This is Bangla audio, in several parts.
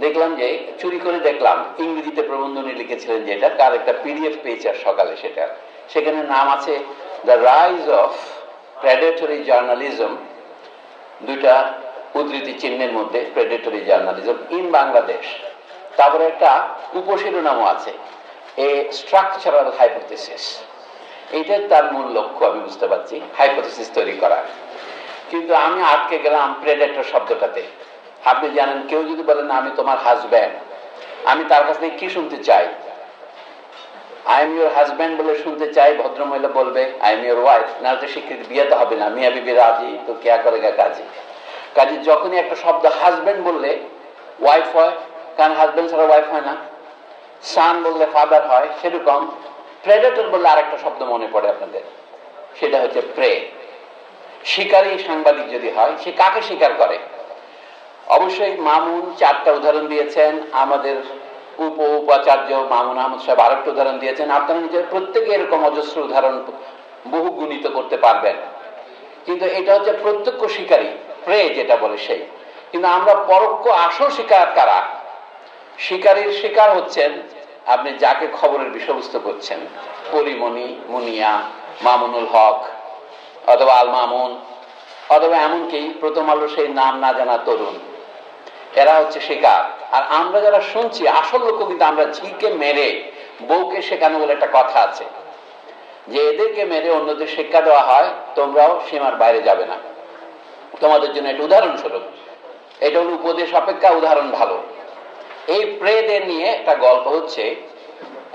দেখলাম যে চুরি করে দেখলাম ইংরেজিতে প্রবন্ধ উনি লিখেছিলেন, যেটা কার একটা পিডিএফ পেয়েছে সকালে, সেখানে নাম আছে the rise of predatory journalism, দুইটা উদ্ধৃতি চিহ্নের মধ্যে প্রেডেটরি জার্নালিজম ইন বাংলাদেশ। তারপরে একটা উপশিরোনামও আছে, এ স্ট্রাকচারাল হাইপোথিসিস। এইটাই তার মূল লক্ষ্য, আমি বুঝতে পারছি, হাইপোথিসিস তৈরি করা। কিন্তু আমি আটকে গেলাম প্রেডেটর শব্দটাতে। আপনি জানেন, কেউ যদি বলেন না আমি তোমার হাজব্যান্ড, আমি তার কাছ থেকে কি শুনতে চাই? আই এম ইউর হাজব্যান্ড বলে শুনতে চাই, ভদ্রমহিলা বলবে আই এম ইউর ওয়াইফ, না তো স্বীকৃতি বিয়ে তো হবে না, মিয়া বিবি রাজি তো কেয়া করে কাজী। কাজী যখনই একটা শব্দ হাজব্যান্ড বললে ওয়াইফ হয়, কারণ হাজব্যান্ড ছাড়া ওয়াইফ হয় না। সান বললে ফাদার হয়, সেরকম প্রেডেটর বললে আরেকটা শব্দ মনে পড়ে আপনাদের, সেটা হচ্ছে প্রে। শিকারী সাংবাদিক যদি হয়, সে কাকে শিকার করে? অবশ্যই মামুন 4টা উদাহরণ দিয়েছেন, আমাদের উপাচার্য মামুন আহমদ সাহেব আরেকটা উদাহরণ দিয়েছেন। আপনারা নিজের প্রত্যেকে এরকম অজস্র উদাহরণ বহু গুণিত করতে পারবেন। কিন্তু এটা হচ্ছে প্রত্যক্ষ শিকারী, প্রে যেটা বলে সেই। কিন্তু আমরা পরোক্ষ আসল শিকার কারা? শিকারীর শিকার হচ্ছেন আপনি যাকে খবরের বিষয়বস্তু করছেন, পরিমণি, মুনিয়া, মামুনুল হক অথবা আল মামুন, অথবা এমনকি প্রথম আলো সেই নাম না জানা তরুণ, এরা হচ্ছে শিকার। আর আমরা যারা শুনছি আসল লোক কিন্তু আমরা ঝিকে মেরে বউকে শেখানো বলে একটা কথা আছে, যে এদেরকে মেরে অন্যদের শিক্ষা দেওয়া হয় তোমরাও সীমার বাইরে যাবে না। তোমাদের জন্য একটা উদাহরণস্বরূপ, এটা হলো উপদেশ অপেক্ষা উদাহরণ ভালো। এই প্রেদের নিয়ে একটা গল্প হচ্ছে,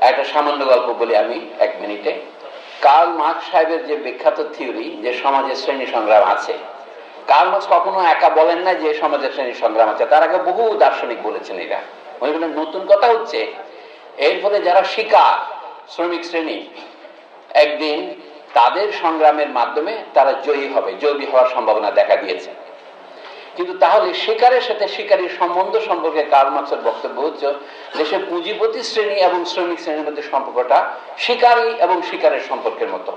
একটা সামান্য গল্প বলি আমি 1 মিনিটে। কার্ল মার্কস সাহেবের যে বিখ্যাত থিওরি যে সমাজের শ্রেণী সংগ্রাম আছে, কার্ল মার্কস কখনো একা বলেন না যে সমাজের শ্রেণী সংগ্রাম আছে, তার আগে বহু দার্শনিক বলেছেন এটা। উনি বলেন নতুন কথা হচ্ছে এর ফলে যারা শিকার, শ্রমিক শ্রেণী, একদিন তাদের সংগ্রামের মাধ্যমে তারা জয়ী হবে, জয়ী হওয়ার সম্ভাবনা দেখা দিয়েছে। কিন্তু তাহলে শিকারের সাথে শিকারীর সম্বন্ধ সম্পর্কে কার্ল মার্কসের বক্তব্য হচ্ছে দেশের পুঁজিপতি শ্রেণী এবং শ্রমিক শ্রেণীর মধ্যে সম্পর্কটা শিকারী এবং শিকারের সম্পর্কের মতো।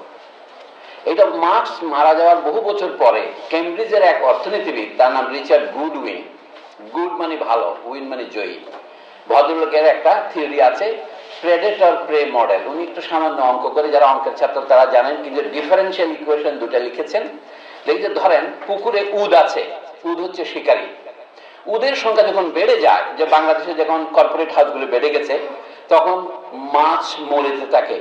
এটা মার্কস মারা যাওয়ার বহু বছর পরে কেমব্রিজের এক অর্থনীতিবিদ, তার নাম রিচার্ড গুডউইন, গুড মানে ভালো, উইন মানে জয়ী, ভদ্রলোকের একটা থিওরি আছে প্রেডেটর প্রে মডেল। উনি একটু সামান্য অঙ্ক করে, যারা অঙ্কের ছাত্র তারা জানেন, কিন্তু ডিফারেন্সিয়াল ইকুয়েশন দুটা লিখেছেন। দেখতে ধরেন পুকুরে উদ আছে, উদ হচ্ছে শিকারী। উদের সংখ্যা যখন বেড়ে যায়, যে বাংলাদেশে যখন কর্পোরেট হাউসগুলো বেড়ে গেছে, তখন মাছ মরে যেতে থাকে,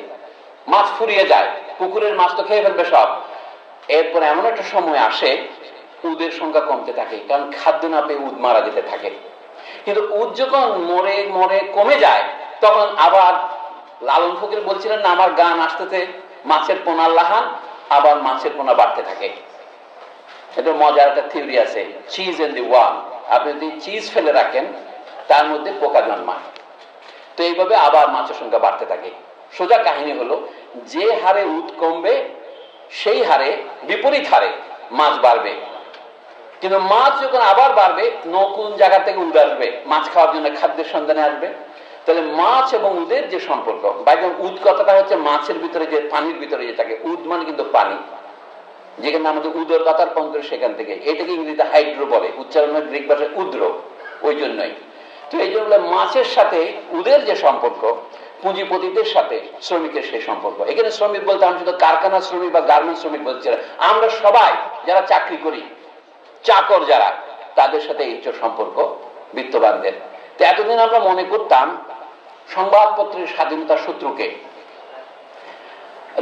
মাছ ফুরিয়ে যায়, পুকুরের মাছ তো খেয়ে ফেলবে সব। এরপর এমন একটা সময় আসে উদের সংখ্যা কমতে থাকে, কারণ খাদ্য না পেয়ে উদ মারা যেতে থাকে। কিন্তু উদ যখন মরে মরে কমে যায়, তখন আবার লালন ফকির বলছিলেন না আমার গান আসতেছে মাছের পোনার লাহান, আবার মাছের পোনা বাড়তে থাকে। এটা মজার একটা থিওরি আছে, চিজ ইন দি ওয়াল। আপনি যদি চিজ ফেলে রাখেন তার মধ্যে পোকা জন্মায়, তো এইভাবে আবার মাছের সংখ্যা বাড়তে থাকে। সোজা কাহিনী হলো যে হারে উদ কমবে সেই হারে বিপরীত হারে মাছ বাড়বে। কিন্তু মাছ যখন আবার বাড়বে, নতুন জায়গা থেকে উদ আসবে, মাছ খাওয়ার জন্য খাদ্যের সন্ধানে আসবে। তাহলে মাছ এবং উদের যে সম্পর্ক, বাইরে উদ কথাটা হচ্ছে মাছের ভিতরে যে পানির ভিতরে যে থাকে, উদ মানে কিন্তু পানি, যেখানে আমাদের উদর কথার পঙ্ক সেখান থেকে, এটাকে ইংরেজিতে হাইড্রো বলে, উচ্চারণ হয় গ্রিক ভাষায় উদ্র, ওই জন্যই। তো এই জন্য মাছের সাথে উদের যে সম্পর্ক, পুঁজিপতিদের সাথে শ্রমিকের সেই সম্পর্ক। এখানে শ্রমিক বলতে আমি শুধু কারখানা শ্রমিক বা গার্মেন্টস শ্রমিক বলছি না, আমরা সবাই যারা চাকরি করি, চাকর যারা, তাদের সাথে এই সম্পর্ক বিত্তবানদের। তো এতদিন আমরা মনে করতাম সংবাদপত্রের স্বাধীনতার শত্রুকে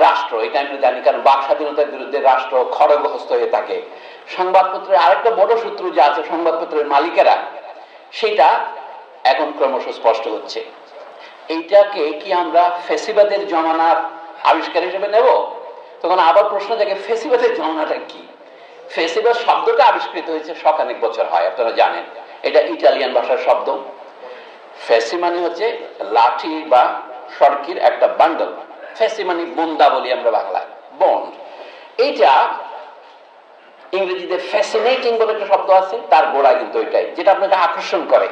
রাষ্ট্র, এটা আমরা জানি, কারণ বাক স্বাধীনতার বিরুদ্ধে রাষ্ট্র খড়গহস্ত হয়ে থাকে। সংবাদপত্রের আরেকটা বড় শত্রু যে আছে সংবাদপত্রের মালিকেরা, সেটা এখন ক্রমশ স্পষ্ট হচ্ছে। এইটাকে কি আমরা ফেসিবাদের জমানার আবিষ্কার হিসেবে নেব? তখন আবার প্রশ্ন জাগে ফেসিবাদের জমানাটা কি? ফেসিবাদ শব্দটা আবিষ্কৃত হয়েছে শখানেক বছর হয়, আপনারা জানেন। এটা ইটালিয়ান ভাষার শব্দ। ফেসি মানে হচ্ছে লাঠি বা সড়কির একটা বান্ডল, ফেসি মানে বন্দা বলি আমরা বাংলায়, বন্ড। এইটা ইংরেজিতে ফ্যাসিনেটিং বলে একটা শব্দ আছে, তার গোড়া কিন্তু ওইটাই, যেটা আপনাকে আকর্ষণ করে।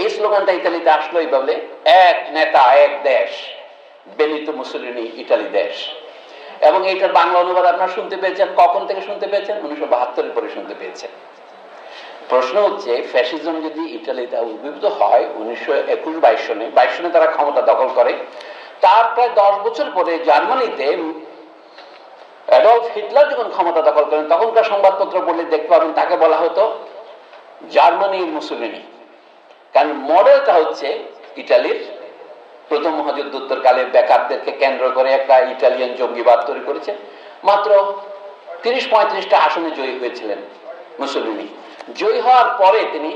এই স্লোগানটা ইতালিতে আসলো এইভাবে, এক নেতা এক দেশ, বেনিতো মুসোলিনি ইটালি দেশ। এবং এইটার বাংলা অনুবাদ আপনারা শুনতে পেয়েছেন, কখন থেকে শুনতে পেয়েছেন? 1972 পরে শুনতে পেয়েছেন। প্রশ্ন হচ্ছে ফ্যাসিজম যদি ইটালিতে উদ্ভূত হয় 1921-22 সনে, 22 সনে তারা ক্ষমতা দখল করে, তার প্রায় 10 বছর পরে জার্মানিতে অ্যাডলফ হিটলার যখন ক্ষমতা দখল করেন, তখনকার সংবাদপত্র পড়লে দেখতে পাবেন তাকে বলা হতো জার্মানির মুসলিনি। কারণ মডেলটা হচ্ছে ইটালির প্রথম মহাযুদ্ধোত্তরকালে বেকারদেরকে কেন্দ্র করে একটা ইটালিয়ান জঙ্গিবাদ তৈরি করেছে। মাত্র 30-35টা আসনে জয়ী হয়েছিলেন মুসলিনি। জয়ী হওয়ার পরে তিনি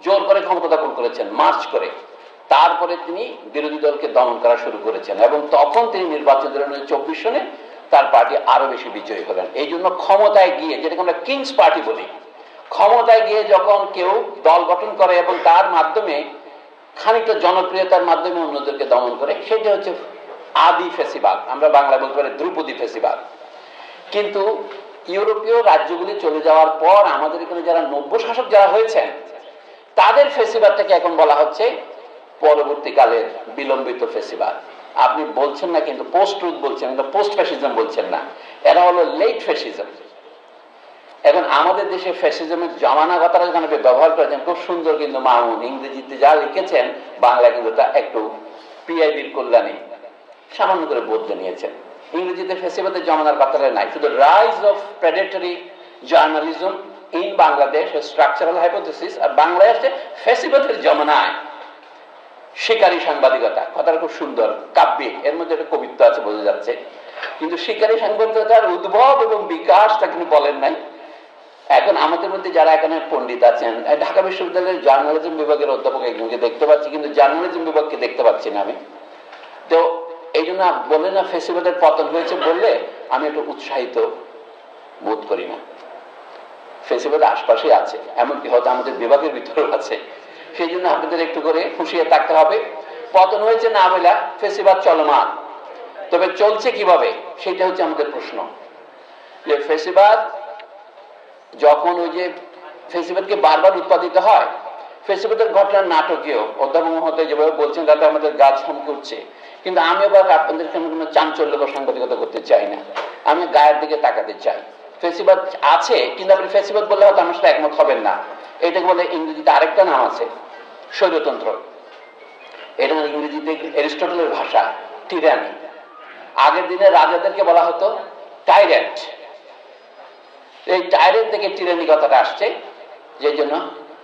জোর করে ক্ষমতা দখল করেছেন, মার্চ করে। তারপরে তিনি বিরোধী দলকে দমন করা শুরু করেছেন এবং তখন তিনি নির্বাচন 24 সনে তার পার্টি আরো বেশি বিজয়ী হলেন। এই জন্য ক্ষমতায় গিয়ে, যেটাকে আমরা কিংস পার্টি বলি, ক্ষমতায় গিয়ে যখন কেউ দল গঠন করে এবং তার মাধ্যমে খানিকটা জনপ্রিয়তার মাধ্যমে অন্যদেরকে দমন করে, সেটা হচ্ছে আদি ফ্যাসিবাদ। আমরা বাংলা বলতে পারি ধ্রুপদী ফ্যাসিবাদ। কিন্তু ইউরোপীয় রাজ্যগুলি চলে যাওয়ার পর আমাদের এখানে যারা নব্য শাসক যারা হয়েছেন, তাদের ফ্যাসিবাদটাকে এখন বলা হচ্ছে পরবর্তীকালের বিলম্বিত ফ্যাসিবাদ। আপনি বলছেন না কিন্তু পোস্ট ট্রুথ বলছেন, কিন্তু পোস্ট ফ্যাসিজম বলছেন না, এরা হলো লেট ফ্যাসিজম। এখন আমাদের দেশে ফ্যাসিজমের জমানা কথাটা যখন ব্যবহার করেছেন খুব সুন্দর, কিন্তু মামুন ইংরেজিতে যা লিখেছেন বাংলা কিন্তু তা একটু পিআইবির কল্যাণে সামান্য করে বদলে নিয়েছেন। ইংরেজিতে ফ্যাসিবাদের জমানার কথাটা নাই, শুধু rise of predatory journalism in Bangladesh structural hypothesis, আর বাংলায় আসছে ফ্যাসিবাদের জমানায় শিকারী সাংবাদিকতা। কথাটা খুব সুন্দর, কাব্যিক, এর মধ্যে একটা কবিত্ব আছে বোঝা যাচ্ছে। কিন্তু শিকারী সাংবাদিকতার উদ্ভব এবং বিকাশ তা কিন্তু বলেন নাই। এখন আমাদের মধ্যে যারা এখানে পণ্ডিত আছেন, ঢাকা বিশ্ববিদ্যালয়ের জার্নালিজম বিভাগের অধ্যাপক একজনকে দেখতে পাচ্ছি, কিন্তু জার্নালিজম বিভাগকে দেখতে পাচ্ছি না আমি। তো এই জন্য বলে না ফ্যাসিবাদের পতন হয়েছে বললে আমি একটু উৎসাহিত বোধ করি না। ফ্যাসিবাদ আশপাশে আছে, এমনকি হয়তো আমাদের বিভাগের ভিতরেও আছে। সেই জন্য আপনাদের একটু করে হুঁশিয়ার থাকতে হবে। পতন হয়েছে না বলে ফ্যাসিবাদ চলমান, তবে চলছে কিভাবে সেটা হচ্ছে আমাদের প্রশ্ন। যে ফ্যাসিবাদ যখন ওই যে ফ্যাসিবাদকে বারবার উৎপাদিত হয়, ফ্যাসিবাদের ঘটনা নাটকীয়, অধ্যাপক মহোদয় যেভাবে বলছেন তাতে আমাদের গা ছম করছে। কিন্তু আমি আবার আপনাদের সামনে কোনো চাঞ্চল্যকর সাংবাদিকতা করতে চাই না, আমি গায়ের দিকে তাকাতে চাই। ফ্যাসিবাদ আছে, কিন্তু আপনি ফ্যাসিবাদ বললে হয়তো আমার সাথে একমত হবেন না। এটাকে বলে ইংরেজিতে আরেকটা নাম আছে, স্বৈরতন্ত্র। এটা ইংরেজিতে অ্যারিস্টটলের ভাষা টিরানি। আগের দিনে রাজাদেরকে বলা হতো টাইরেন্ট। এই টাইরেন্ট থেকে টিরানি কথাটা আসছে। যে জন্য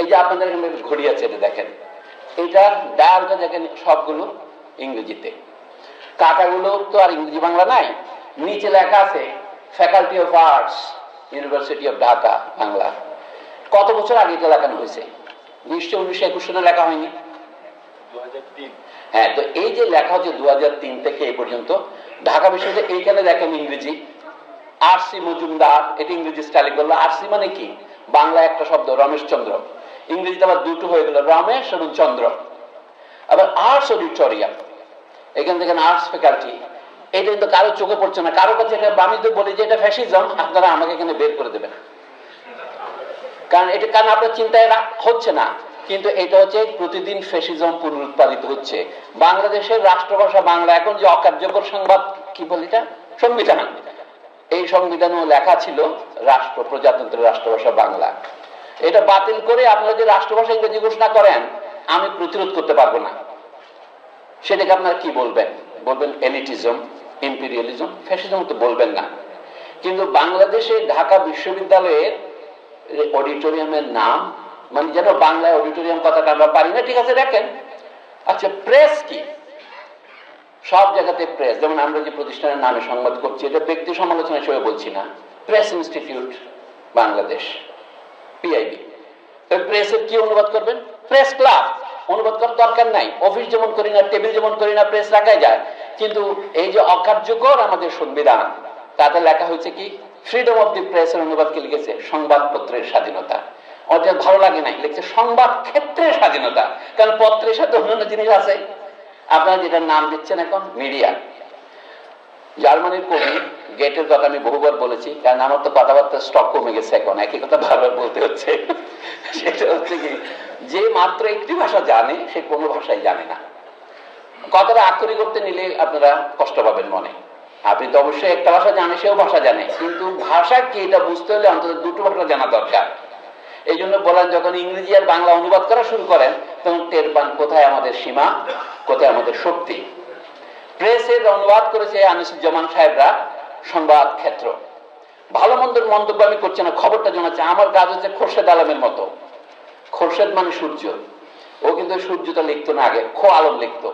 এই যে আপনাদের ঘড়ি আছে, এটা দেখেন, এইটা ডায়ালটা দেখেন সবগুলো ইংরেজিতে, কাটাগুলো তো আর ইংরেজি বাংলা নাই। নিচে লেখা আছে faculty of arts, university of Dhaka, Bangla. কত বছর আগে এটা লেখানো হয়েছে? নিশ্চয় 1921 সালে লেখা হয়নি। 2003। হ্যাঁ, তো এই যে লেখা হচ্ছে 2003 থেকে এই পর্যন্ত ঢাকা বিশ্ববিদ্যালয়ে। এইখানে দেখেন ইংরেজি আরসি মজুমদার, এটা ইংরেজি স্টাইলে করলো। আরসি মানে কি? বাংলা একটা শব্দ রমেশ চন্দ্র, ইংরেজিতে আবার দুটো হয়ে গেল রমেশ এবং চন্দ্র। আবার আর্টস অডিটোরিয়াম, এখানে দেখেন আর্টস ফ্যাকাল্টি। এটা কিন্তু কারো চোখে পড়ছে না, কারো কাছে এটা আমি তো বলি যে এটা ফ্যাসিজম, আপনারা আমাকে এখানে বের করে দেবেন। কারণ আপনার চিন্তায় হচ্ছে না, কিন্তু এটা হচ্ছে প্রতিদিন ফ্যাসিজম পুনরুৎপাদিত হচ্ছে। বাংলাদেশের রাষ্ট্রভাষা বাংলা, এখন যে অকার্যকর সংবাদ কি বলি এটা সংবিধান, এই সংবিধানেও লেখা ছিল প্রজাতন্ত্রের রাষ্ট্রভাষা বাংলা। এটা বাতিল করে আপনারা যে রাষ্ট্রভাষা ইংরেজি ঘোষণা করেন, আমি প্রতিরোধ করতে পারবো না। সেটাকে আপনারা কি বলবেন? বলবেন এলিটিজম, ইম্পেরিয়ালিজম, ফ্যাসিজম তো বলবেন না। কিন্তু বাংলাদেশে ঢাকা বিশ্ববিদ্যালয়ের অডিটোরিয়ামের নাম, মানে যেন বাংলায় অডিটোরিয়াম কথাটা আমরা পারি না। ঠিক আছে, দেখেন। আচ্ছা, প্রেস কি? সব জায়গাতে প্রেস। যেমন আমরা যে প্রতিষ্ঠানের নামে সংবাদ করছি, এটা ব্যক্তি সমালোচনা হিসেবে বলছি না, প্রেস ইনস্টিটিউট বাংলাদেশ, পিআইবি। প্রেসের কি অনুবাদ করবেন? Press club. অনুবাদ করার দরকার নাই। অফিস যেমন করি না, টেবিল যেমন করি না, প্রেস রাখাই যায়। কিন্তু এই যে অকার্যকর আমাদের সংবিধান, তাতে লেখা হয়েছে কি ফ্রিডম অফ দি প্রেসের অনুবাদ কি লিখেছে? সংবাদপত্রের স্বাধীনতা। ওটা ভালো লাগে নাই, লিখছে সংবাদ ক্ষেত্রের স্বাধীনতা। কারণ পত্রের সাথে অন্যান্য জিনিস আছে। আপনারা যেটার নাম দিচ্ছেন এখন মিডিয়া। জার্মানির কবি গেটের কথা আমি বহুবার বলেছি, কারণ আমার তো কথাবার্তা স্টক কমে গেছে, এখন একই কথা বারবার বলতে হচ্ছে। সেটা হচ্ছে কি, যে মাত্র একটি ভাষা জানে সে কোনো ভাষাই জানে না। কথাটা আক্ষরিক করতে নিলে আপনারা কষ্ট পাবেন মনে। আপনি তো অবশ্যই একটা ভাষা জানে, সেও ভাষা জানে, কিন্তু ভাষা কি এটা বুঝতে হলে অন্তত দুটো ভাষা জানা দরকার। এই জন্য বলেন, যখন ইংরেজি আর বাংলা অনুবাদ করা শুরু করেন তখন টের পান কোথায় আমাদের সীমা, কোথায় আমাদের শক্তি। প্রেসের অনুবাদ করেছে আনিসুজ্জামান সাহেবরা সংবাদ ক্ষেত্র। ভালো মন্দের মন্তব্য আমি করছি না, খবরটা জানাচ্ছি। আমার কাজ হচ্ছে খোরশেদ আলমের মতো। খোরশেদ মানে সূর্য, ও কিন্তু সূর্যটা লিখতো না, আগে খো আলম লিখতো।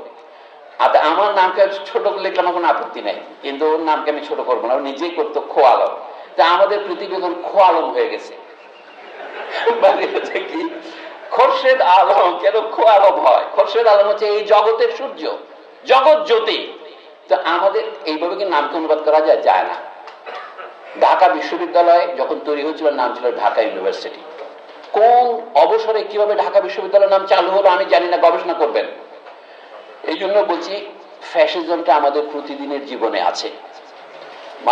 আমার নামকে ছোট করে লিখলাম, কোনো আপত্তি নাই, কিন্তু ওর নামকে আমি ছোট করবো না, ও নিজেই করতো খো আলম। তা আমাদের পৃথিবী এখন খো আলম হয়ে গেছে। কি খোরশেদ আলম কেন খো আলম হয়? খোরশেদ আলম হচ্ছে এই জগতের সূর্য, জগৎ জ্যোতি। তো আমাদের এইভাবে কি নামকে অনুবাদ করা যায়? যায় না। ঢাকা বিশ্ববিদ্যালয় যখন তৈরি হয়েছিল নাম ছিল ঢাকা ইউনিভার্সিটি। কোন অবসরে কিভাবে ঢাকা বিশ্ববিদ্যালয়ের নাম চালু হলো আমি জানি না, গবেষণা করবেন। এই জন্য বলছি ফ্যাসিজমটা আমাদের প্রতিদিনের জীবনে আছে।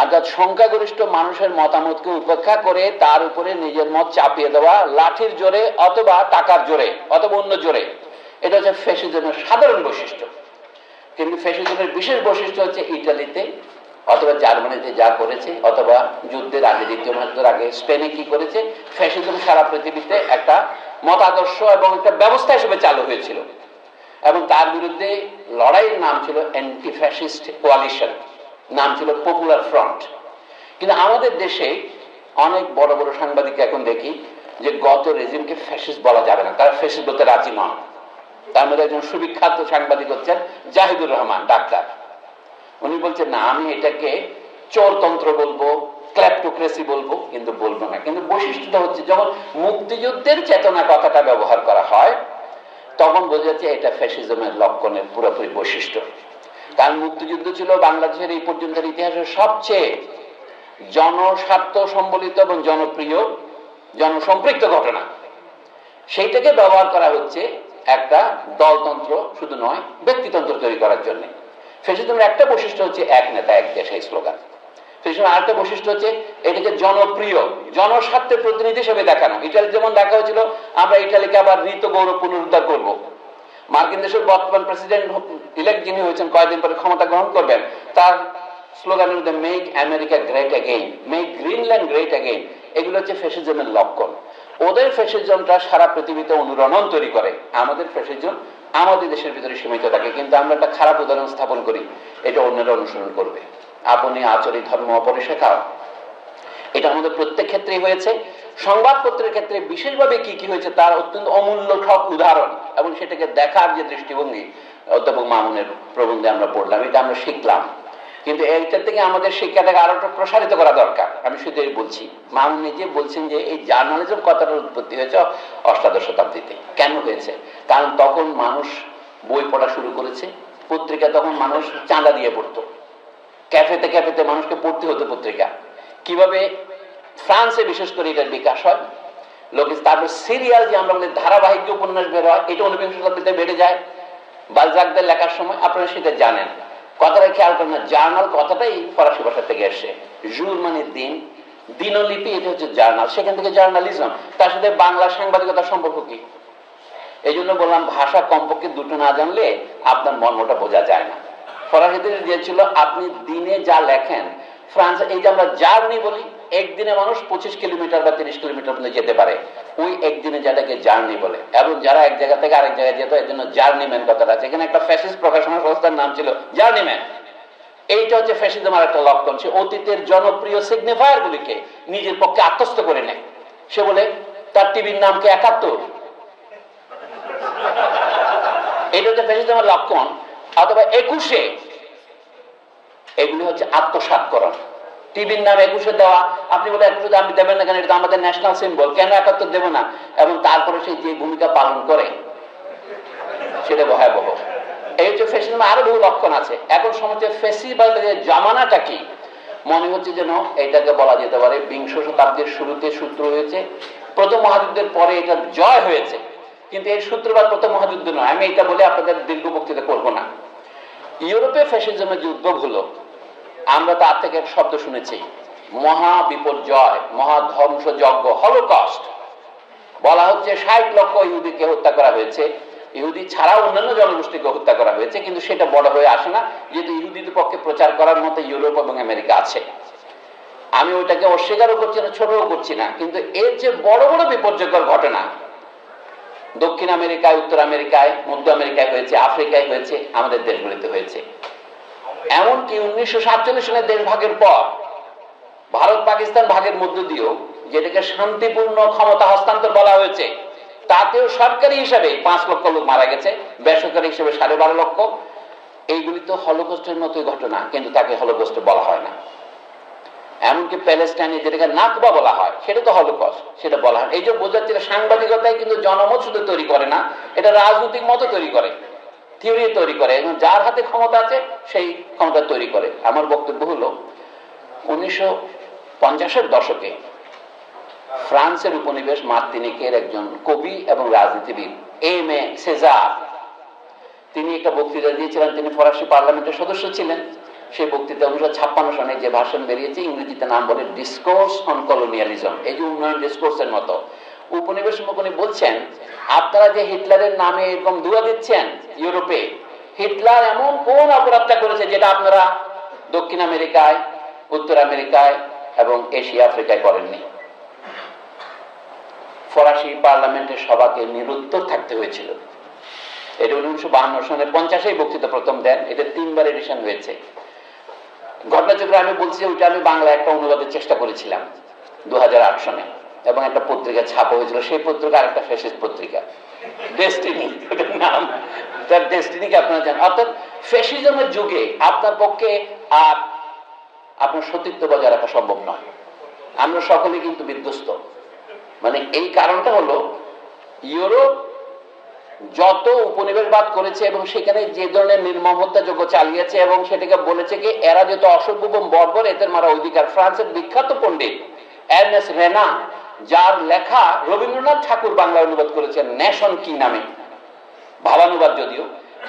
অর্থাৎ সংখ্যাগরিষ্ঠ মানুষের মতামতকে উপেক্ষা করে তার উপরে নিজের মত চাপিয়ে দেওয়া, লাঠির জোরে অথবা টাকার জোরে অথবা অন্য জোরে, এটা হচ্ছে ফ্যাসিজমের সাধারণ বৈশিষ্ট্য। কিন্তু ফ্যাসিজমের বিশেষ বৈশিষ্ট্য হচ্ছে ইটালিতে অথবা জার্মানিতে যা করেছে, অথবা যুদ্ধের আগে, দ্বিতীয় মহাযুদ্ধের আগে স্পেনে কি করেছে। ফ্যাসিজম সারা পৃথিবীতে একটা মতাদর্শ এবং একটা ব্যবস্থা হিসেবে চালু হয়েছিল, এবং তার বিরুদ্ধে লড়াইয়ের নাম ছিল অ্যান্টি ফ্যাসিস্ট কোয়ালিশন, নাম ছিল পপুলার ফ্রন্ট। কিন্তু আমাদের দেশে অনেক বড় বড় সাংবাদিক এখন দেখি যে গত রেজিমকে ফ্যাসিস্ট বলা যাবে না, তারা ফ্যাসিস্ট বলতে রাজি নন। তার মধ্যে একজন সুবিখ্যাত সাংবাদিক হচ্ছেন জাহিদুর রহমান ডাক্তার। উনি বলছেন না, আমি এটাকে চোরতন্ত্র বলবো, ক্ল্যাপ্টোক্রেসি বলবো, কিন্তু বলবো না। কিন্তু বৈশিষ্ট্যটা হচ্ছে যখন মুক্তিযুদ্ধের চেতনা কথাটা ব্যবহার করা হয় তখন বোঝা যাচ্ছে এটা ফ্যাসিজমের লক্ষণের পুরোপুরি বৈশিষ্ট্য। কারণ মুক্তিযুদ্ধ ছিল বাংলাদেশের এই পর্যন্ত ইতিহাসের সবচেয়ে জনস্বার্থ সম্বলিত এবং জনপ্রিয়, জনসম্পৃক্ত ঘটনা। সেইটাকে ব্যবহার করা হচ্ছে একটা দলতন্ত্র শুধু নয়, ব্যক্তিতন্ত্র তৈরি করার জন্য। ফ্যাসিজমের একটা বৈশিষ্ট্য হচ্ছে এক নেতা এক দেশ, এই স্লোগান। ফ্যাসিজমের আরেকটা বৈশিষ্ট্য হচ্ছে এটাকে জনপ্রিয়, জনস্বার্থের প্রতিনিধি হিসেবে দেখানো। ইটালি যেমন দেখা হয়েছিল আমরা ইটালিকে আবার ঋত গৌরব পুনরুদ্ধার করবো। মার্কিন দেশের বর্তমান প্রেসিডেন্ট ইলেক্ট যিনি হয়েছেন, কয়েকদিন পরে ক্ষমতা গ্রহণ করবেন, তার স্লোগানের মধ্যে make America great again, make Greenland great again, এগুলো হচ্ছে ফ্যাসিজমের লক্ষণ। ওদের ফ্যাসিজমটা সারা পৃথিবীতে অনুরণন তৈরি করে, আমাদের ফ্যাসিজম আমাদের দেশের ভিতরে সীমিত থাকে। কিন্তু আমরা একটা খারাপ উদাহরণ স্থাপন করি, এটা অন্যরা অনুসরণ করবে। আপনি আচরি ধর্ম অপরে শেখাও, এটা আমাদের প্রত্যেক ক্ষেত্রেই হয়েছে। সংবাদপত্রের ক্ষেত্রে বিশেষভাবে কি কি হয়েছে তার অত্যন্ত অমূল্য সব উদাহরণ, এবং সেটাকে দেখার যে দৃষ্টিভঙ্গি অধ্যাপক মামুনের প্রবন্ধে আমরা পড়লাম, এটা আমরা শিখলাম। কিন্তু এইটার থেকে আমাদের শিক্ষাটাকে আরো একটু প্রসারিত করা দরকার। আমি শুধু বলছি, মামুন নিজে বলছেন যে এই জার্নালিজম কথাটার উৎপত্তি হয়েছে অষ্টাদশ শতাব্দীতে। কেন হয়েছে? কারণ তখন মানুষ বই পড়া শুরু করেছে, পত্রিকা তখন মানুষ চাঁদা দিয়ে পড়তো, ক্যাফেতে ক্যাফেতে মানুষকে পড়তে হতো পত্রিকা। কিভাবে ফ্রান্সে বিশেষ করে এটার বিকাশ হয়, লোকে তারপর সিরিয়াল যে আমরা বলি ধারাবাহিক যে উপন্যাস বের হয়, এটা ঊনবিংশ শতাব্দীতে বেড়ে যায় বালজাকদের লেখার সময়। আপনারা সেটা জানেন, কথাটা খেয়াল করেন না, জার্নাল কথাটাই ফরাসি ভাষা থেকে এসছে। জুর মানে দিন, দিনলিপি, এটা হচ্ছে জার্নাল, সেখান থেকে জার্নালিজম। তার সাথে বাংলা সাংবাদিকতার সম্পর্ক কি? এই জন্য বললাম ভাষা কমপক্ষে দুটো না জানলে আপনার মর্মটা বোঝা যায় না। ফরাসিদের দিয়েছিল আপনি দিনে যা লেখেন, ফ্রান্সে এই যে আমরা জার্নি বলি, একদিনে মানুষ 25 কিলোমিটার বা 30 কিলোমিটার পর্যন্ত যেতে পারে, ওই একদিনে যেটাকে জার্নি বলে। এবং যারা এক জায়গা থেকে আরেক জায়গায় যেত, এর জন্য জার্নিম্যান কথাটা আছে। এখানে একটা ফ্যাসিস্ট প্রকাশনা সংস্থার নাম ছিল জার্নিম্যান। এইটা হচ্ছে ফ্যাসিজমের একটা লক্ষণ। সে অতীতের জনপ্রিয় সিগনিফায়ার গুলিকে নিজের পক্ষে আত্মস্থ করে নেয়। সে বলে তার টিভির নামকে 71, এটা হচ্ছে ফ্যাসিজমের লক্ষণ। অথবা 21, এগুলি হচ্ছে আত্মসাৎকরণ। টিভির নাম 21 দেওয়া, আপনি বলে 21 আপনি দেবেন না কেন, এটা আমাদের ন্যাশনাল সিম্বল, কেন 71 দেব না? এবং তারপরে সে যে ভূমিকা পালন করে সেটা ভয়াবহ। এই হচ্ছে ফ্যাসিজমের আরো বহু লক্ষণ আছে। এখন সমাজে ফ্যাসিবাদের জামানাটা কি? মনে হচ্ছে যেন এটাকে বলা যেতে পারে বিংশ শতাব্দীর শুরুতে সূত্র হয়েছে, প্রথম মহাযুদ্ধের পরে এটা জয় হয়েছে। কিন্তু এর সূত্রপাত প্রথম মহাযুদ্ধ নয়। আমি এটা বলে আপনাদের দীর্ঘ বক্তৃতা করবো না। ইউরোপে ফ্যাসিজমের যে উদ্ভব হলো, আমরা তার থেকে এক শব্দ শুনেছি, মহা বিপর্যয়, মহা ধ্বংসযজ্ঞ, হলোকস্ট। বলা হচ্ছে 60 লক্ষ ইহুদিকে হত্যা করা হয়েছে। ইহুদি ছাড়াও অন্যান্য জনগোষ্ঠীকে হত্যা করা হয়েছে, কিন্তু সেটা বড় হয়ে আসে না, যেহেতু ইহুদিদের পক্ষে প্রচার করার মতো ইউরোপ এবং আমেরিকা আছে। আমি ওইটাকে অস্বীকারও করছি না, ছোটও করছি না, কিন্তু এর যে বড় বড় বিপর্যয়কর ঘটনা দক্ষিণ আমেরিকায়, উত্তর আমেরিকায়, মধ্য আমেরিকায় হয়েছে, আফ্রিকায় হয়েছে, আমাদের দেশগুলিতে হয়েছে। এমনকি 1947 সালের দেশ ভাগের পর ভারত পাকিস্তান ভাগের মধ্য দিয়েও, যেটাকে শান্তিপূর্ণ ক্ষমতা হস্তান্তর বলা হয়েছে, তাতেও সরকারি হিসাবে 5 লক্ষ লোক মারা গেছে, বেসরকারি হিসেবে 12.5 লক্ষ। এইগুলি তো হলোকস্টের মতোই ঘটনা, কিন্তু তাকে হলোকস্ট বলা হয় না। এমনকি প্যালেস্টাইনে যেটাকে নাকবা বলা হয়, সেটা তো হলোকস্ট, সেটা বলা হয়। এই যে বোঝাচ্ছে, সাংবাদিকতায় কিন্তু জনমত শুধু তৈরি করে না, এটা রাজনৈতিক মত তৈরি করে, থিওরি তৈরি করে, এবং যার হাতে ক্ষমতা আছে সেই ক্ষমতা তৈরি করে। আমার বক্তব্য হলো 1950-এর দশকে ফ্রান্সের উপনিবেশ মার্তিনিকের একজন কবি এবং রাজনীতিবিদ এমে সেজার, তিনি একটা বক্তৃতা দিয়েছিলেন। তিনি ফরাসি পার্লামেন্টের সদস্য ছিলেন। সেই বক্তৃতা 1956 সনে যে ভাষণ বেরিয়েছে, ইংরেজিতে নাম বলে ডিসকোর্স অন কলোনিয়ালিজম, এই যে উন্নয়ন ডিসকোর্সের মতো। উপনিবেশ উনি বলছেন, আপনারা যে হিটলারের নামে এরকম দুয়া দিচ্ছেন ইউরোপে, হিটলার এমন কোন অপরাধটা করেছে যেটা আপনারা দক্ষিণ আমেরিকায়, উত্তর আমেরিকায় এবং এশিয়া আফ্রিকায় করেননি? ফরাসি পার্লামেন্টের সভাকে নিরুত্তর থাকতে হয়েছিল। এটা 1952 সনে 50-এই বক্তৃতা প্রথম দেন। এটা 3বার এডিশন হয়েছে। ঘটনাচক্রে আমি বলছি, ওইটা আমি বাংলা একটা অনুবাদের চেষ্টা করেছিলাম 2008 সনে, এবং একটা পত্রিকা ছাপা হয়েছিল। সেই পত্রিকা আরেকটা ফ্যাসিস্ট পত্রিকা, ডেস্টিনি, ওটার নাম। তার ডেস্টিনিকে আপনারা জানেন। অর্থাৎ ফ্যাসিজমের যুগে আপনার পক্ষে আর আপনার সতীত্ব বজায় রাখা সম্ভব নয়। আমরা সকলে কিন্তু বিধ্বস্ত। মানে এই কারণটা হলো, ইউরোপ যত উপনিবেশবাদ করেছে এবং সেখানে যে ধরনের নির্মম হত্যাযজ্ঞ চালিয়েছে, এবং সেটাকে বলেছে কি এরা যত অসভ্য এবং বর্বর, এদের মারা অধিকার। ফ্রান্সের বিখ্যাত পণ্ডিত এর্নেস্ট রেনা, যার লেখা রবীন্দ্রনাথ ঠাকুর বাংলা অনুবাদ করেছেন নেশন কি নামে, ভাবানুবাদ যদিও,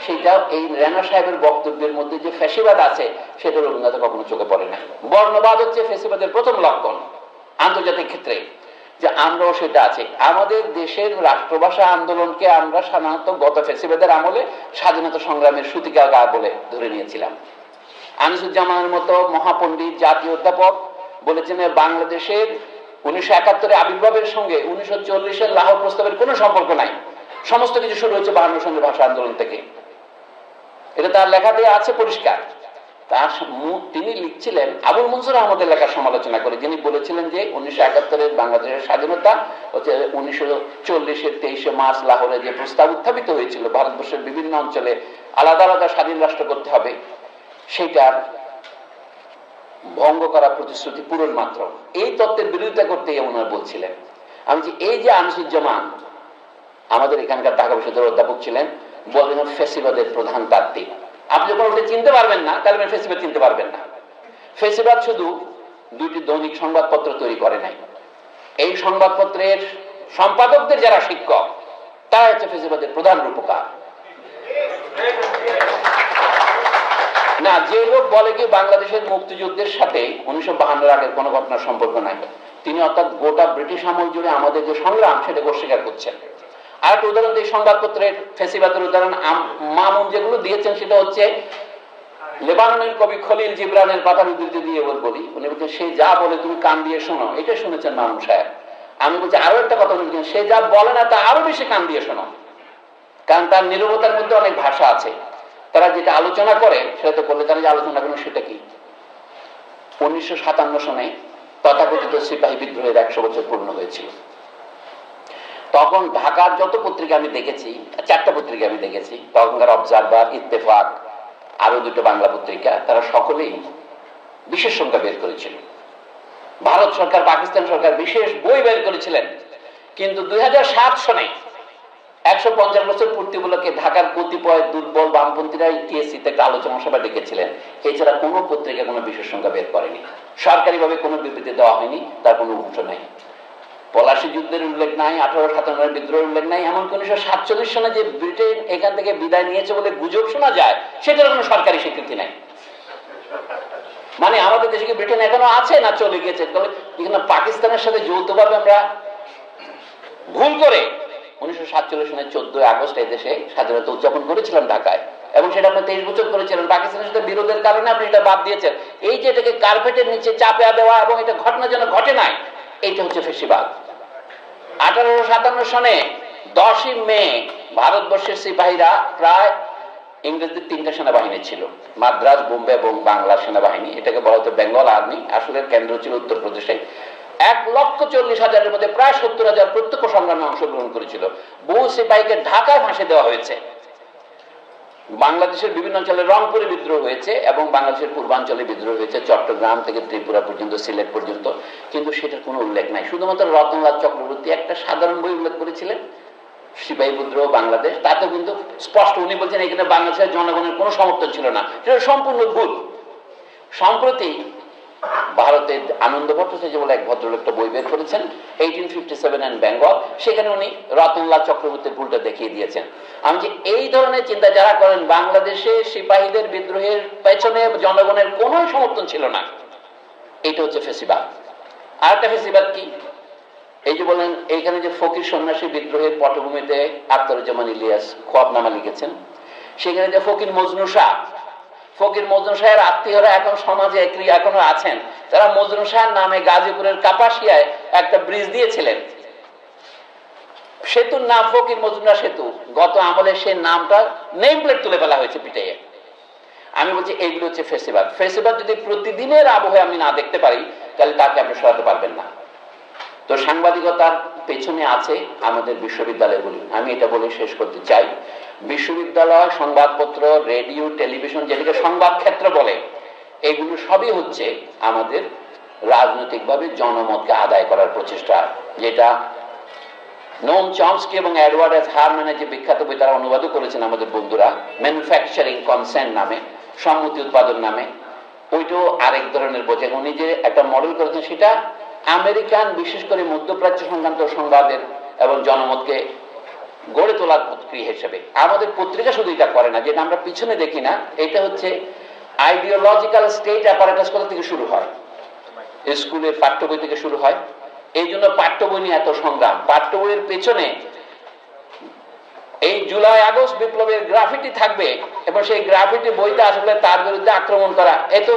সেটা এই রেনা সাহেবের বক্তব্যের মধ্যে যে ফ্যাসিবাদ আছে সেটা রবীন্দ্রনাথের কখনো চোখে পড়ে না। বর্ণবাদ হচ্ছে ফ্যাসিবাদের প্রথম লক্ষণ আন্তর্জাতিক ক্ষেত্রে, যে আমরাও সেটা আছে। আমাদের দেশের রাষ্ট্রভাষা আন্দোলনকে আমরা সাধারণত গত ফ্যাসিবাদের আমলে স্বাধীনতা সংগ্রামের সূতিকা গা বলে ধরে নিয়েছিলাম। আনিসুজ্জামানের মতো মহাপণ্ডিত, জাতীয় অধ্যাপক বলেছেন, বাংলাদেশের 1971 আবির্ভাবের সঙ্গে 1940-এর লাহোর প্রস্তাবের কোনো সম্পর্ক নাই, সমস্ত কিছু শুরু হচ্ছে 52 সনের ভাষা আন্দোলন থেকে। এটা তার লেখাতে আছে পরিষ্কার। তার তিনি লিখছিলেন আবুল মনসুর আহমদের লেখার সমালোচনা করে, যিনি বলেছিলেন যে 1971-এর বাংলাদেশের স্বাধীনতা হচ্ছে 1940-এর 23শে মার্চ লাহোরে যে প্রস্তাব উত্থাপিত হয়েছিল, ভারতবর্ষের বিভিন্ন অঞ্চলে আলাদা আলাদা স্বাধীন রাষ্ট্র করতে হবে, সেটার ভঙ্গ করা প্রতিশ্রুতি পূরণ মাত্র। এই তত্ত্বের বিরোধিতা করতে ওনারা বলছিলেন। আমি যে এই যে আনিসুজ্জামান আমাদের এখানকার ঢাকা বিশ্ববিদ্যালয়ের অধ্যাপক ছিলেন, বলেন ফ্যাসিবাদের প্রধান তাত্ত্বিক। আপনি যখন ওটা চিনতে পারবেন না, তাহলে ফ্যাসিবাদ চিনতে পারবেন না। ফ্যাসিবাদ শুধু 2টি দৈনিক সংবাদপত্র তৈরি করে নাই, এই সংবাদপত্রের সম্পাদকদের যারা শিক্ষক, তারা হচ্ছে ফ্যাসিবাদের প্রধান রূপকার। না, যে লোক বলে কি বাংলাদেশের মুক্তিযুদ্ধের সাথে 1952-এর আগের কোনো ঘটনার সম্পর্ক নাই, তিনি অর্থাৎ গোটা ব্রিটিশ আমল জুড়ে আমাদের যে সংগ্রাম সেটাকে অস্বীকার করছেন। আর একটা উদাহরণ দিই সংবাদপত্রের ফ্যাসিবাদের উদাহরণ, মামুন যেগুলো দিয়েছেন সেটা হচ্ছে লেবাননের কবি খলিল জিবরানের কথার উদ্ধৃতি দিয়ে বলি, উনি বলছেন সে যা বলে তুমি কান দিয়ে শোনো। এটা শুনেছেন মামুন সাহেব। আমি বলছি আরো একটা কথা বলছেন, সে যা বলে না তা আরো বেশি কান দিয়ে শোনো, কারণ তার নীরবতার মধ্যে অনেক ভাষা আছে। তারা যেটা আলোচনা করে সেটা বললে তারা যে আলোচনা করেন সেটা কি। 1957 সনে তথাকথিত সিপাহী বিদ্রোহের 100 বছর পূর্ণ হয়েছিল। তখন ঢাকার যত পত্রিকা আমি দেখেছি, 4টা পত্রিকা আমি দেখেছি, তখনকার অবজারভার, ইত্তেফাক, আরো 2টো বাংলা পত্রিকা, তারা সকলেই বিশেষ সংখ্যা বের করেছিল। ভারত সরকার, পাকিস্তান সরকার বিশেষ বই বের করেছিলেন। কিন্তু 2007 সনে 150 বছর পূর্তি উপলক্ষে ঢাকার কতিপয় দুর্বল বামপন্থীরা টিএসসিতে একটা আলোচনা সভা ডেকেছিলেন। এছাড়া কোনো পত্রিকা কোনো বিশেষ সংখ্যা বের করেনি, সরকারিভাবে কোনো বিবৃতি দেওয়া হয়নি, তার কোনো অংশ নাই। পলাশী যুদ্ধের উল্লেখ নাই, 1857 বিদ্রোহের উল্লেখ নাই, এমনকি 1947 সনে যে ব্রিটেন এখান থেকে বিদায় নিয়েছে বলে গুজব শোনা যায়, সেটার কোনো সরকারি স্বীকৃতি নাই। মানে আমাদের দেশে কি ব্রিটেন এখনো আছে না চলে গেছে? তবে এখানে পাকিস্তানের সাথে যৌথভাবে আমরা ভুল করে 1947 সনের 14 আগস্ট এই দেশে স্বাধীনতা উদযাপন করেছিলাম ঢাকায়, এবং সেটা আপনি 23 বছর করেছিলেন। পাকিস্তানের সাথে বিরোধের কারণে আপনি এটা বাদ দিয়েছেন, এই যে এটাকে কার্পেটের নিচে চাপা দেওয়া এবং এটা ঘটনা যেন ঘটে নাই, এইটা হচ্ছে ফেসিবাদ। 1857 সনে 10ই মে ভারতবর্ষের সিপাহীরা প্রায় ইংরেজদের 3টা সেনাবাহিনী ছিল, মাদ্রাজ, বোম্বে এবং বাংলা সেনাবাহিনী, এটাকে বলা হতো বেঙ্গল আর্মি, আসলে কেন্দ্র ছিল উত্তরপ্রদেশে। 1,40,000-এর মধ্যে প্রায় 70,000 প্রত্যক্ষ সংগ্রামে অংশগ্রহণ করেছিল। বহু সিপাহীকে ঢাকায় ফাঁসি দেওয়া হয়েছে। বাংলাদেশের বিভিন্ন অঞ্চলে রংপুরে বিদ্রোহ হয়েছে এবং বাংলাদেশের পূর্বাঞ্চলে বিদ্রোহ হয়েছে, চট্টগ্রাম থেকে ত্রিপুরা পর্যন্ত, সিলেট পর্যন্ত, কিন্তু সেটার কোনো উল্লেখ নাই। শুধুমাত্র রতনলাল চক্রবর্তী একটা সাধারণ বই উল্লেখ করেছিলেন, সিপাহী বিদ্রোহ বাংলাদেশ, তাতে কিন্তু স্পষ্ট উনি বলছেন এখানে বাংলাদেশের জনগণের কোনো সমর্থন ছিল না, সেটা সম্পূর্ণ ভুল। সম্প্রতি ভারতের আনন্দ ভট্টাচার্য বলে এক ভদ্রলোক একটা বই বের করেছেন, 1857 অ্যান্ড বেঙ্গল, সেখানে উনি রতনলাল চক্রবর্তীর ভুলটা দেখিয়ে দিয়েছেন। আমি যে এই ধরনের চিন্তা যারা করেন, বাংলাদেশে সিপাহীদের বিদ্রোহের পেছনে জনগণের কোনো সমর্থন ছিল না, এটা হচ্ছে ফেসিবাদ। আর একটা ফেসিবাদ কি, এই যে বলেন এইখানে যে ফকির সন্ন্যাসী বিদ্রোহের পটভূমিতে আখতারুজ্জামান ইলিয়াস খোয়াবনামা লিখেছেন, সেখানে যে ফকির মজনু শাহ, ফকির মজনু শাহের আত্মীয়রা এখন সমাজে এখনো আছেন, তারা মজনু শাহের নামে গাজীপুরের কাপাসিয়ায় একটা ব্রিজ দিয়েছিলেন, সেতুর নাম ফকির মজনু সেতু। গত আমলে সেই নামটা নেম প্লেট তুলে ফেলা হয়েছে পিটাইয়ে। আমি বলছি এইগুলো হচ্ছে ফেসিবাদ। ফেসিবাদ যদি প্রতিদিনের আবহে আমি না দেখতে পারি, তাহলে তাকে আপনি সরাতে পারবেন না। তো সাংবাদিকতার পেছনে আছে আমাদের বিশ্ববিদ্যালয়গুলি। আমি এটা বলে শেষ করতে চাই, বিশ্ববিদ্যালয়, সংবাদপত্র, রেডিও, টেলিভিশন, যেটাকে সংবাদ ক্ষেত্র বলে, এগুলো সবই হচ্ছে আমাদের রাজনৈতিকভাবে জনমতকে আদায় করার প্রচেষ্টা, যেটা নোম চমস্কি এবং এডওয়ার্ড এস হারম্যানের যে বিখ্যাত বই তারা অনুবাদও করেছেন আমাদের বন্ধুরা, ম্যানুফ্যাকচারিং কনসেন্ট নামে, সম্মতি উৎপাদন নামে, ওইটাও আরেক ধরনের বোঝে। উনি যে একটা মডেল করেছেন সেটা আমেরিকান, বিশেষ করে মধ্যপ্রাচ্য সংক্রান্ত সংবাদের এবং জনমতকে গড়ে তোলার প্রক্রিয়া হিসেবে। আমাদের পত্রিকা শুধু এটা করে না, যেটা আমরা পিছনে দেখি না, এটা হচ্ছে আইডিওলজিক্যাল স্টেট অ্যাপারেটাস কোথা থেকে শুরু হয়, স্কুলের পাঠ্য বই থেকে শুরু হয়। এই জন্য পাঠ্য বই নিয়ে এত সংগ্রাম। পাঠ্য বইয়ের পেছনে এই জুলাই আগস্ট বিপ্লবের গ্রাফিটি থাকবে এবং সেই গ্রাফিটি বইতে আসলে তার বিরুদ্ধে আক্রমণ করা, এত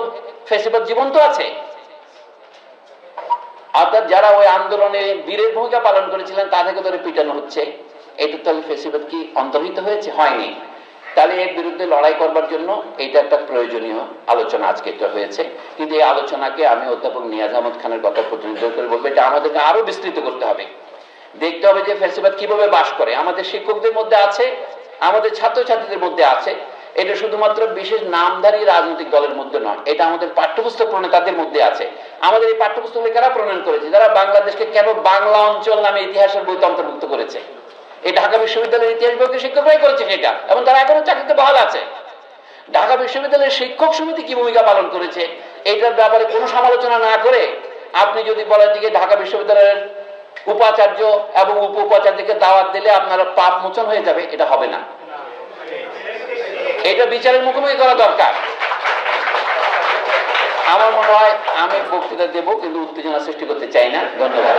ফেসিবাদ জীবন্ত আছে। অর্থাৎ যারা ওই আন্দোলনে বীরের ভূমিকা পালন করেছিলেন তাদেরকে ধরে পিটানো হচ্ছে, এটা তাহলে ফেসিবাদ কি অন্তর্হিত হয়েছে? হয়নি। তাহলে এর বিরুদ্ধে লড়াই করবার জন্য এটা একটা প্রয়োজনীয় আলোচনা আজকে এটা হয়েছে। কিন্তু এই আলোচনাকে আমি অধ্যাপক নিয়াজ আহমদ খানের কথা প্রতিনিধিত্ব করে বলবো, এটা আমাদেরকে আরো বিস্তৃত করতে হবে, দেখতে হবে যে ফেসিবাদ কিভাবে বাস করে। আমাদের শিক্ষকদের মধ্যে আছে, আমাদের ছাত্রছাত্রীদের মধ্যে আছে। এটা শুধুমাত্র বিশেষ নামধারী রাজনৈতিক দলের মধ্যে নয়, এটা আমাদের পাঠ্যপুস্তক প্রণেতাদের মধ্যে আছে। আমাদের এই পাঠ্যপুস্তক কারা প্রণয়ন করেছে? যারা বাংলাদেশকে কেন বাংলা অঞ্চল নামে ইতিহাসের বইতে অন্তর্ভুক্ত করেছে। এই ঢাকা বিশ্ববিদ্যালয়ের ইতিহাস বইকে শিক্ষকরাই করেছে সেটা, এবং তারা এখনো চাকরিতে বহাল আছে। ঢাকা বিশ্ববিদ্যালয়ের শিক্ষক সমিতি কি ভূমিকা পালন করেছে এটার ব্যাপারে কোনো সমালোচনা না করে আপনি যদি বলেন যে ঢাকা বিশ্ববিদ্যালয়ের উপাচার্য এবং উপ উপাচার্যকে দাওয়াত দিলে আপনারা পাপ মোচন হয়ে যাবে, এটা হবে না। এটা বিচারের মুখোমুখি করা দরকার। আমার মনে হয় আমি বক্তৃতা দেব, কিন্তু উত্তেজনা সৃষ্টি করতে চাই না। ধন্যবাদ।